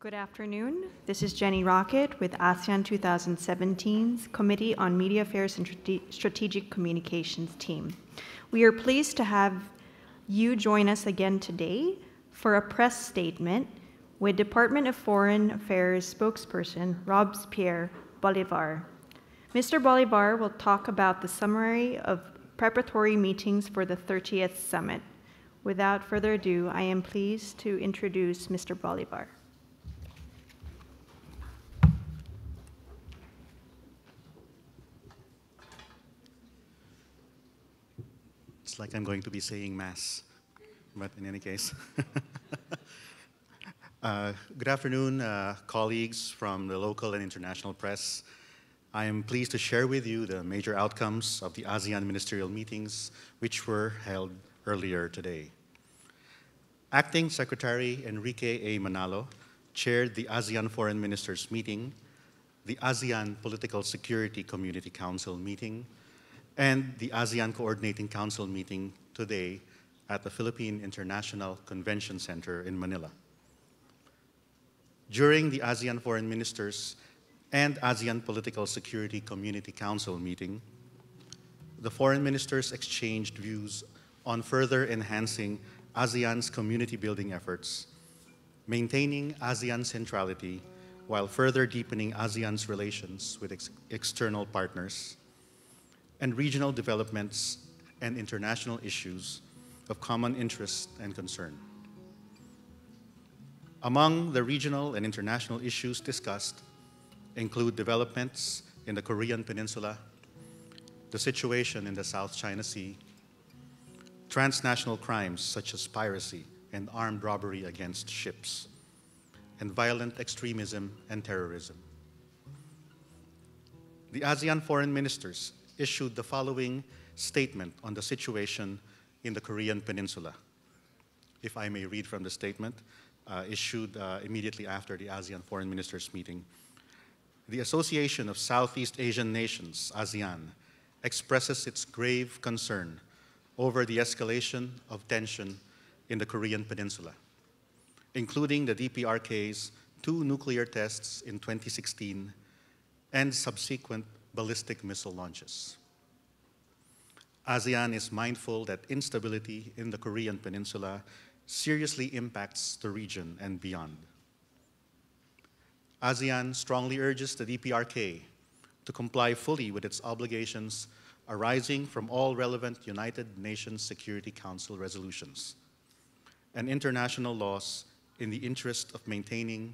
Good afternoon. This is Jenny Rocket with ASEAN 2017's Committee on Media Affairs and Strategic Communications team. We are pleased to have you join us again today for a press statement with Department of Foreign Affairs spokesperson Robespierre Bolivar. Mr. Bolivar will talk about the summary of preparatory meetings for the 30th Summit. Without further ado, I am pleased to introduce Mr. Bolivar. It's like I'm going to be saying Mass, but in any case. Good afternoon, colleagues from the local and international press. I am pleased to share with you the major outcomes of the ASEAN ministerial meetings, which were held earlier today. Acting Secretary Enrique A. Manalo chaired the ASEAN Foreign Ministers meeting, the ASEAN Political Security Community Council meeting, and the ASEAN Coordinating Council meeting today at the Philippine International Convention Center in Manila. During the ASEAN Foreign Ministers and ASEAN Political Security Community Council meeting, the foreign ministers exchanged views on further enhancing ASEAN's community building efforts, maintaining ASEAN centrality while further deepening ASEAN's relations with external partners, and regional developments and international issues of common interest and concern. Among the regional and international issues discussed include developments in the Korean Peninsula, the situation in the South China Sea, transnational crimes such as piracy and armed robbery against ships, and violent extremism and terrorism. The ASEAN foreign ministers issued the following statement on the situation in the Korean Peninsula. If I may read from the statement, issued immediately after the ASEAN Foreign Ministers meeting. The Association of Southeast Asian Nations, ASEAN, expresses its grave concern over the escalation of tension in the Korean Peninsula, including the DPRK's 2 nuclear tests in 2016 and subsequent ballistic missile launches. ASEAN is mindful that instability in the Korean Peninsula seriously impacts the region and beyond. ASEAN strongly urges the DPRK to comply fully with its obligations arising from all relevant United Nations Security Council resolutions and international laws in the interest of maintaining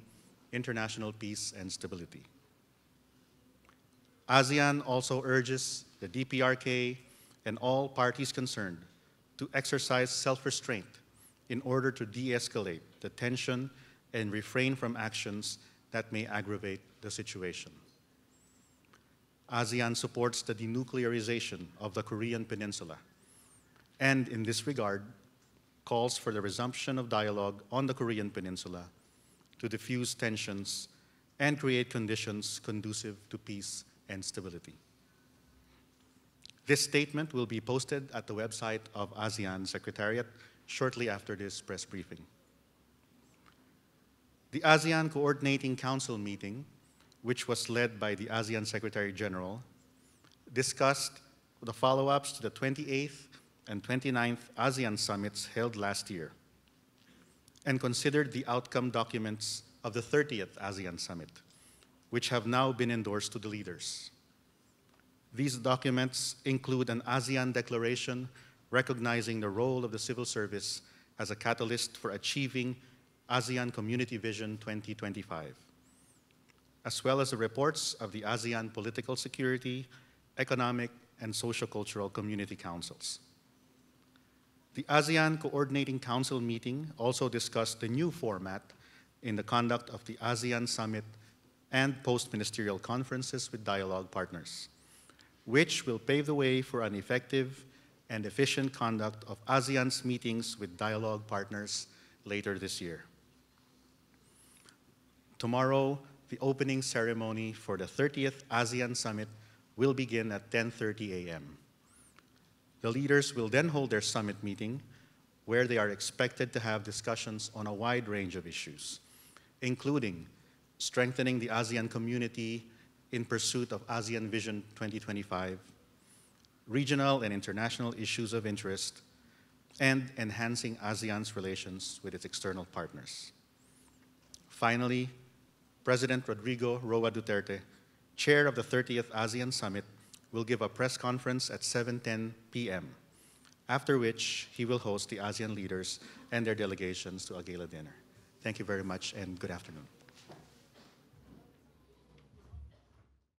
international peace and stability. ASEAN also urges the DPRK and all parties concerned to exercise self-restraint in order to de-escalate the tension and refrain from actions that may aggravate the situation. ASEAN supports the denuclearization of the Korean Peninsula and, in this regard, calls for the resumption of dialogue on the Korean Peninsula to diffuse tensions and create conditions conducive to peace and stability. This statement will be posted at the website of ASEAN Secretariat shortly after this press briefing. The ASEAN Coordinating Council meeting, which was led by the ASEAN Secretary General, discussed the follow-ups to the 28th and 29th ASEAN summits held last year and considered the outcome documents of the 30th ASEAN Summit, which have now been endorsed to the leaders. These documents include an ASEAN declaration recognizing the role of the civil service as a catalyst for achieving ASEAN Community Vision 2025, as well as the reports of the ASEAN Political Security, Economic, and Socio-Cultural Community Councils. The ASEAN Coordinating Council meeting also discussed the new format in the conduct of the ASEAN Summit and post-ministerial conferences with dialogue partners, which will pave the way for an effective and efficient conduct of ASEAN's meetings with dialogue partners later this year. Tomorrow, the opening ceremony for the 30th ASEAN Summit will begin at 10:30 a.m. The leaders will then hold their summit meeting, where they are expected to have discussions on a wide range of issues, including strengthening the ASEAN community in pursuit of ASEAN Vision 2025, regional and international issues of interest, and enhancing ASEAN's relations with its external partners. Finally, President Rodrigo Roa Duterte, chair of the 30th ASEAN Summit, will give a press conference at 7:10 p.m., after which he will host the ASEAN leaders and their delegations to a gala dinner. Thank you very much, and good afternoon.